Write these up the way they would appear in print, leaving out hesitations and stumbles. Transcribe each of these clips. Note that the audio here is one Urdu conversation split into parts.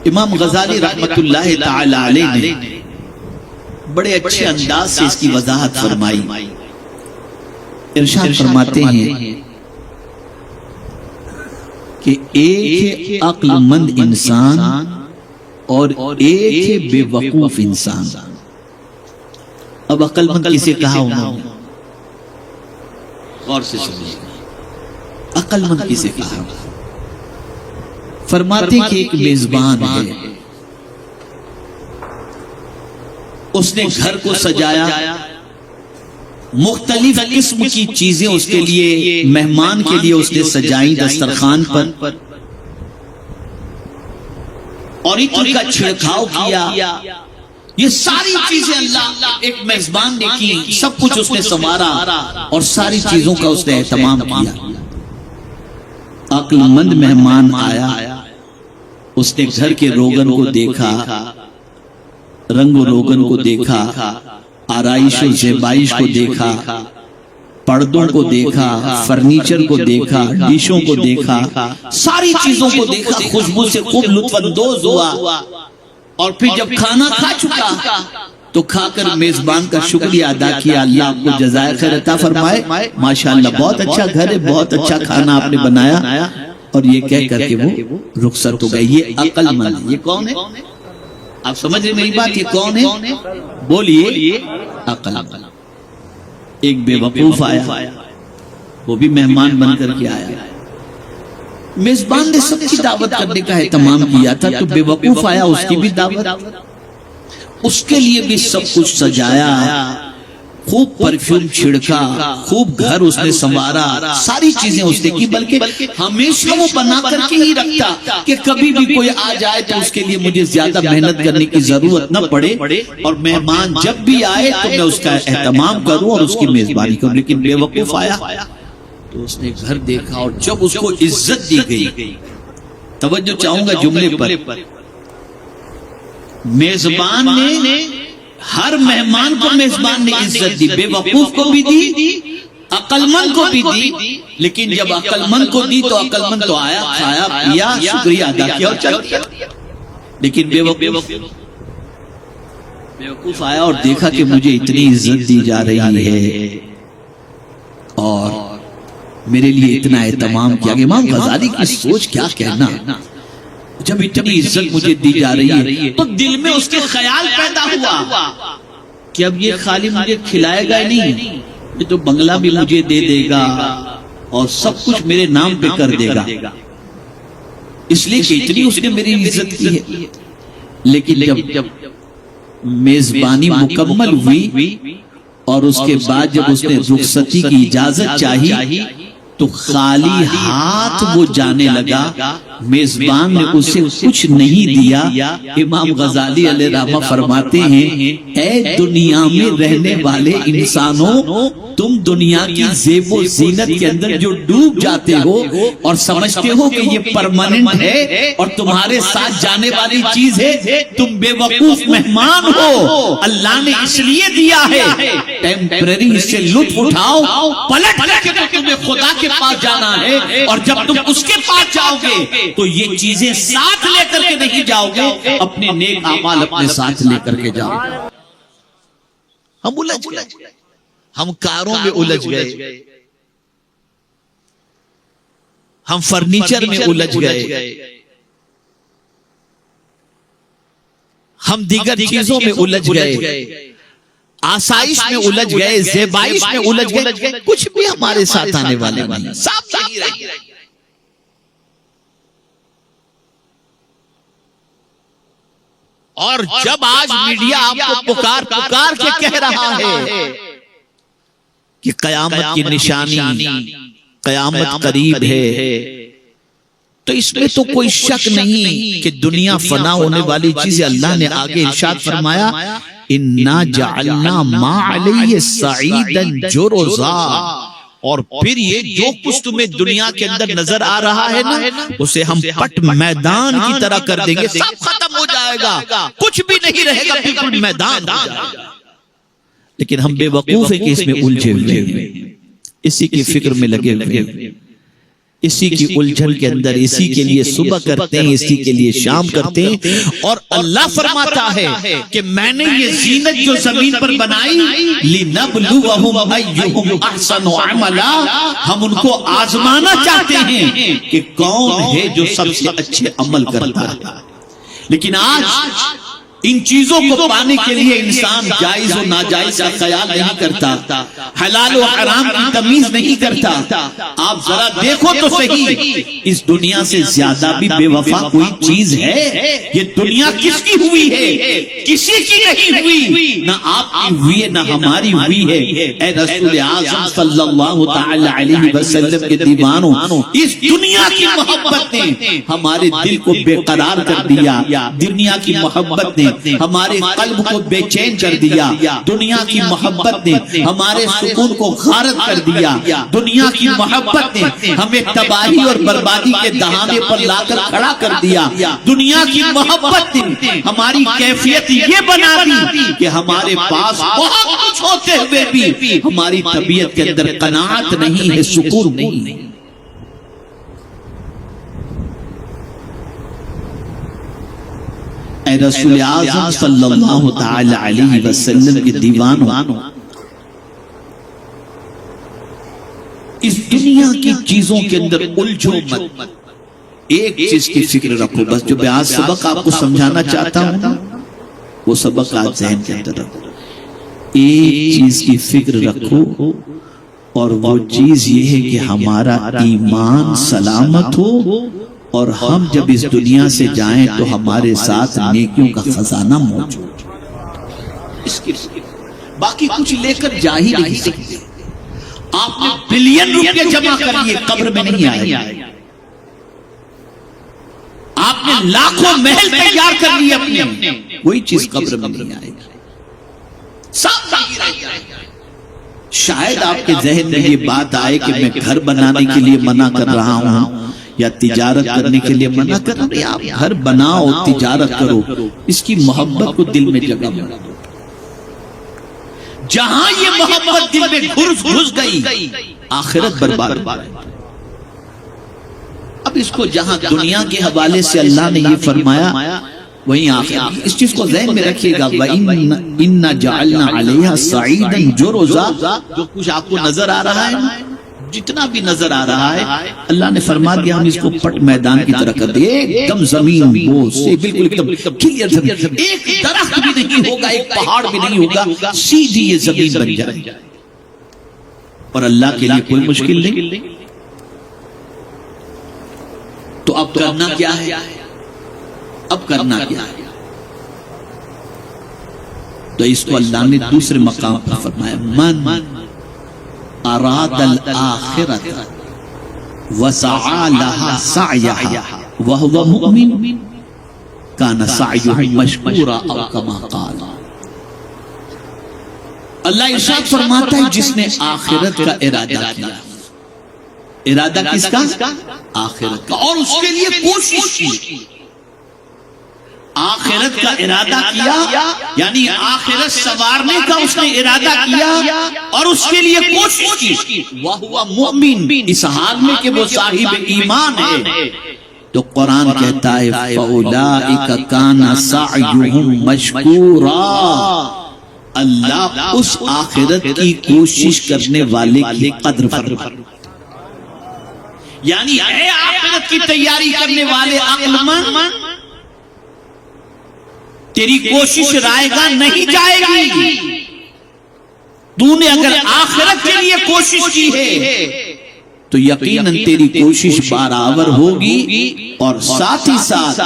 امام غزالی رحمت اللہ تعالی علیہ نے بڑے اچھے انداز سے اس کی وضاحت فرمائی. ارشاد فرماتے ہیں کہ ایک ہے عقل مند انسان اور ایک ہے بے وقوف انسان. اب عقل مند کسے کہا انہوں نے؟ غور سے سنیے. عقل مند کسے کہا؟ فرماتے کہ ایک میزبان ہے، اس نے گھر کو سجایا، مختلف قسم کی چیزیں اس کے لیے، مہمان کے لیے اس نے سجائیں دسترخوان پر، اور عطر کا چھڑکاؤ کیا. یہ ساری چیزیں اللہ ایک میزبان نے کی، سب کچھ اس نے سنوارا اور ساری چیزوں کا اس نے اہتمام کیا. عقل مند مہمان آیا، اس نے گھر کے روغن کو دیکھا، رنگ و روغن کو دیکھا، آرائش و زیبائش کو دیکھا، پردوں کو دیکھا، فرنیچر کو دیکھا، ڈشوں کو دیکھا، ساری چیزوں کو دیکھا، خوشبو سے خوب لطف اندوز ہوا. اور پھر جب کھانا کھا چکا تو کھا کر میزبان کا شکریہ ادا کیا. اللہ آپ کو جزائے خیر عطا فرمائے، ماشاءاللہ بہت اچھا گھر ہے، بہت اچھا کھانا آپ نے بنایا. اور یہ کہہ کر کے وہ رخصت ہو گئے. یہ عقل مند. یہ کون ہے؟ آپ سمجھ رہے میری بات؟ یہ کون ہے؟ بولیے. عقل مند. ایک بے وقوف آیا، وہ بھی مہمان بن کر کے آیا. میزبان نے سب کی دعوت کرنے کا اہتمام کیا تھا، تو بے وقوف آیا، اس کی بھی دعوت، اس کے لیے بھی سب کچھ سجایا، خوب پرفیوم چھڑکا، خوب گھر اس نے سنوارا، ساری چیزیں اس نے کی. بلکہ ہمیشہ وہ بنا کر کے ہی رکھتا کہ کبھی بھی کوئی آ جائے تو اس کے لیے مجھے زیادہ محنت کرنے کی ضرورت نہ پڑے، اور مہمان جب بھی آئے تو میں اس کا اہتمام کروں اور اس کی میزبانی کروں. لیکن بے وقوف آیا تو اس نے گھر دیکھا، اور جب اس کو عزت دی گئی، توجہ چاہوں گا جملے پر، میزبان نے ہر مہمان کو میزبان نے عزت دی، بے وقوف کو بھی دی، عقل مند کو بھی دی. لیکن جب عقل مند کو دی تو عقل مند تو آیا، کھایا پیا، شکریہ ادا کیا اور چل گیا. لیکن بے وقوف آیا اور دیکھا کہ مجھے اتنی عزت دی جا رہی ہے اور میرے لیے اتنا اہتمام کیا گیا. امام غزالی کی سوچ کیا کہنا، جب اتنی عزت مجھے دی جا رہی ہے تو دل میں اس کے خیال پیدا ہوا کہ اب یہ خالی مجھے کھلائے گا نہیں، یہ تو بنگلہ بھی مجھے دے دے گا اور سب کچھ میرے نام پہ کر دے گا، اس لیے کہ اتنی اس نے میری عزت کی ہے. لیکن جب میزبانی مکمل ہوئی اور اس کے بعد جب اس نے رخصتی کی اجازت چاہی تو خالی ہاتھ وہ جانے لگا. میزبان نے اسے کچھ نہیں دیا. امام غزالی علیہ رحمہ فرماتے ہیں، اے دنیا میں رہنے والے انسانوں، تم دنیا کی زیب و زینت کے اندر جو ڈوب جاتے ہو اور سمجھتے ہو کہ یہ پرماننٹ ہے اور تمہارے ساتھ جانے والی چیز ہے، تم بے وقوف مہمان ہو. اللہ نے اس لیے دیا ہے ٹیمپرری، اس سے لطف اٹھاؤ، پلٹ کے تو تمہیں خدا کے پاس جانا ہے، اور جب تم اس کے پاس جاؤ گے تو یہ چیزیں ساتھ لے کر کے نہیں جاؤ گے، اپنے نیک اعمال اپنے ساتھ لے کر کے جاؤ. ہم الجھ گئے، ہم کاروں میں الجھ گئے، ہم فرنیچر میں الجھ گئے، ہم دیگر چیزوں میں الجھ گئے، آسائش میں الجھ گئے، زیبائش میں الجھ گئے. کچھ بھی ہمارے ساتھ آنے والے نہیں، صاف نہیں رہی. اور جب آج میڈیا آپ کو پکار کے کہہ رہا ہے کہ قیامت کی نشانی، قیامت قریب ہے، تو اس میں تو کوئی شک نہیں کہ دنیا فنا ہونے والی چیز. اللہ نے آگے ارشاد فرمایا، اِنَّا جَعَلْنَا مَا عَلَيْهِ صَعِيدًا جُرُزًا. اور پھر یہ جو کچھ تمہیں دنیا کے اندر نظر آ رہا ہے نا، اسے ہم پٹ میدان کی طرح کر دیں گے، سب ختم ہو جائے گا، کچھ بھی نہیں رہے گا، بالکل میدان ہو جائے گا. لیکن ہم بے وقوف ہیں کہ اس میں الجھے ہوئے ہیں، اسی کی فکر میں لگے ہوئے ہیں. اسی کی الجھن کے اندر اسی کے لیے صبح کرتے ہیں، اسی کے لیے شام کرتے ہیں. اور اللہ فرماتا ہے کہ میں نے یہ زینت جو زمین پر بنائی لِنَبْلُوَهُمْ أَيُّهُمْ أَحْسَنُ عَمَلًا، ہم ان کو آزمانا چاہتے ہیں کہ کون ہے جو سب سے اچھے عمل کرتا ہے. لیکن آج ان چیزوں کو پانے کے لیے انسان جائز و ناجائز کا خیال نہیں کرتا، حلال و حرام کی تمیز نہیں کرتا. آپ ذرا دیکھو تو صحیح، اس دنیا سے زیادہ بھی بے وفا کوئی چیز ہے؟ یہ دنیا کس کی ہوئی ہے؟ کسی کی نہیں ہوئی، نہ آپ کی ہوئی ہے نہ ہماری ہوئی ہے. اے رسول اعظم صلی اللہ تعالی علیہ وسلم کے دیوانوں، اس دنیا کی محبت نے ہمارے دل کو بے قرار کر دیا. دنیا کی محبت نے ہمارے قلب کو بے چین کر دیا. دنیا کی محبت نے ہمارے سکون کو غارت کر دیا. دنیا کی محبت نے ہمیں تباہی اور بربادی کے دہانے پر لا کر کھڑا کر دیا. دنیا کی محبت نے ہماری کیفیت یہ بنا دی کہ ہمارے پاس بہت کچھ ہوتے ہوئے بھی ہماری طبیعت کے اندر قناعت نہیں ہے، سکون نہیں. اے رسول اعظم صلی اللہ تعالی علیہ وسلم کے دیوانوں، اس دنیا کی چیزوں کے اندر الجھو مت. ایک چیز کی فکر رکھو بس، جو میں آج سبق آپ کو سمجھانا چاہتا ہوں وہ سبق آج ذہن کے اندر رکھو. ایک چیز کی فکر رکھو اور وہ چیز یہ ہے کہ ہمارا ایمان سلامت ہو اور ہم جب اس دنیا سے جائیں تو ہمارے ساتھ نیکیوں کا خزانہ موجود. اس کی باقی کچھ لے کر جا ہی نہیں سکتے. آپ نے بلین روپے جمع کر لیے، قبر میں نہیں آئے. آپ نے لاکھوں محل تیار کر لیے اپنے، وہی چیز قبر میں نہیں آئے گی. سب باقی رہ جائے گا. شاید آپ کے ذہن میں یہ بات آئے کہ میں گھر بنانے کے لیے منع کر رہا ہوں یا تجارت کرنے کے لیے منع کر رہا ہوں. آپ گھر بناؤ، تجارت کرو، اس کی محبت کو دل میں جگہ بنا دو. جہاں یہ محبت دل میں گھس گئی آخرت برباد. اب اس کو جہاں دنیا کے حوالے سے اللہ نے یہ فرمایا وہیں آخرت. اس چیز کو ذہن میں رکھیے گا. وَإِنَّا جَعَلْنَا عَلَيْهَا صَعِيدًا جُرُزًا. جو کچھ آپ کو نظر آ رہا ہے، جتنا بھی نظر آ رہا ہے، اللہ نے فرما دیا ہم اس کو پٹ میدان کی طرح کر دیں. ایک دم زمین بوجھ سے بالکل ایک دم کلیئر زمین، ایک درخت بھی نہیں ہوگا، ایک پہاڑ بھی نہیں ہوگا، سیدھی یہ زمین بن جائے. اور اللہ کے لیے کوئی مشکل نہیں. تو اب کرنا کیا ہے؟ اب کرنا کیا ہے؟ تو اس کو اللہ نے دوسرے مقام پر فرمایا، من اراد الآخرۃ وسعى لها سعيها وهو مؤمن كان سعيه مشکورا او كما قال. اللہ ارشاد فرماتا ہے جس نے آخرت کا ارادہ کیا. ارادہ کس کا؟ آخرت کا. اور اس کے لیے کوشش کی. آخرت کا ارادہ کیا یعنی آخرت سنوارنے کا اس نے ارادہ کیا اور اس کے لیے کوشش کی. وَهُوَ مُؤْمِن، اس حال میں کہ وہ صاحب ایمان ہے. تو قرآن کہتا ہے فَأُولَئِكَ كَانَ سَعْيُهُمْ مَشْكُورًا. اللہ اس آخرت کی کوشش کرنے والے کی قدر فرمائے. یعنی اے آخرت کی تیاری کرنے والے عقل مند، تیری کوشش رائے گاہ نہیں جائے گی. تو نے اگر آخرت کے لیے کوشش کی ہے تو یقیناً تیری کوشش برابر ہوگی اور ساتھ ہی ساتھ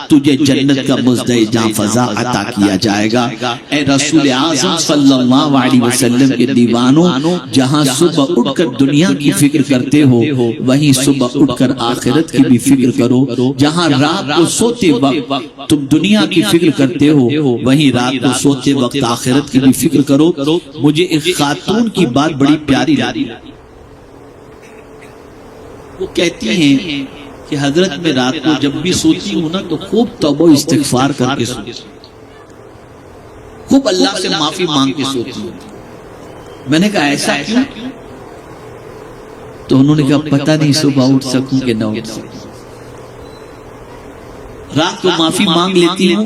تجھے جنت کا مزدہ جاں فضا عطا کیا جائے گا. اے رسول اعظم صلی اللہ علیہ وسلم کے دیوانوں، جہاں صبح اٹھ کر دنیا کی فکر کرتے ہو وہیں صبح اٹھ کر آخرت کی بھی فکر کرو. جہاں رات کو سوتے وقت تم دنیا کی فکر کرتے ہو وہیں رات کو سوتے وقت آخرت کی بھی فکر کرو. مجھے ایک خاتون کی بات بڑی پیاری لگی. وہ کہتی ہیں کہ حضرت میں رات کو جب بھی سوتی ہوں نا تو خوب توبہ استغفار کر کے سوتی ہوں، خوب اللہ سے معافی مانگ کے سوتی ہوں. میں نے کہا ایسا کیوں؟ تو انہوں نے کہا پتہ نہیں صبح اٹھ سکوں کہ نہ اٹھ سکوں، رات کو معافی مانگ لیتی ہوں،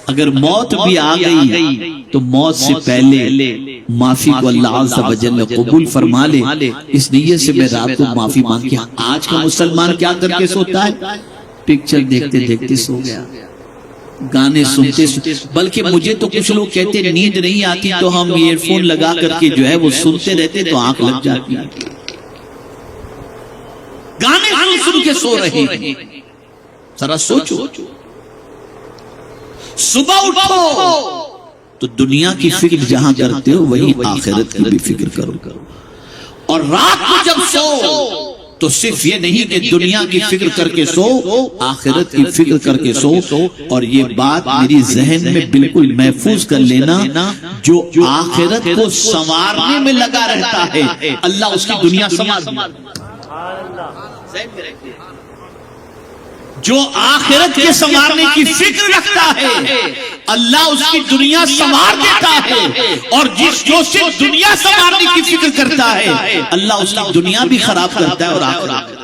اگر موت بھی آ گئی تو موت سے پہلے معافی کو اللہ عز و جل قبول فرما لے، اس نیت سے میں رات کو معافی مانگ کے۔ آج کا مسلمان کیا کر کے سوتا ہے؟ پکچر دیکھتے دیکھتے سو گیا، گانے سنتے بلکہ مجھے تو کچھ لوگ کہتے نیند نہیں آتی تو ہم ایئر فون لگا کر کے جو ہے وہ سنتے رہتے تو آنکھ لگ جاتی، گانے سن کے سو رہے ہیں۔ ذرا سوچو، صبح اٹھو تو دنیا کی فکر جہاں کرتے ہو وہی آخرت کی بھی فکر کرو، اور رات کو جب سو تو صرف یہ نہیں کہ دنیا کی فکر کر کے سو، آخرت کی فکر کر کے سو۔ اور یہ بات میری ذہن میں بالکل محفوظ کر لینا، جو آخرت کو سنوارنے میں لگا رہتا ہے اللہ اس کی دنیا سنوار دیتا ہے، جو آخرت کے سنوارنے کی فکر رکھتا ہے اللہ اس کی دنیا سنوار دیتا ہے، اور جو صرف دنیا سنوارنے کی فکر کرتا ہے اللہ اس کی دنیا بھی خراب کرتا ہے اور آخرت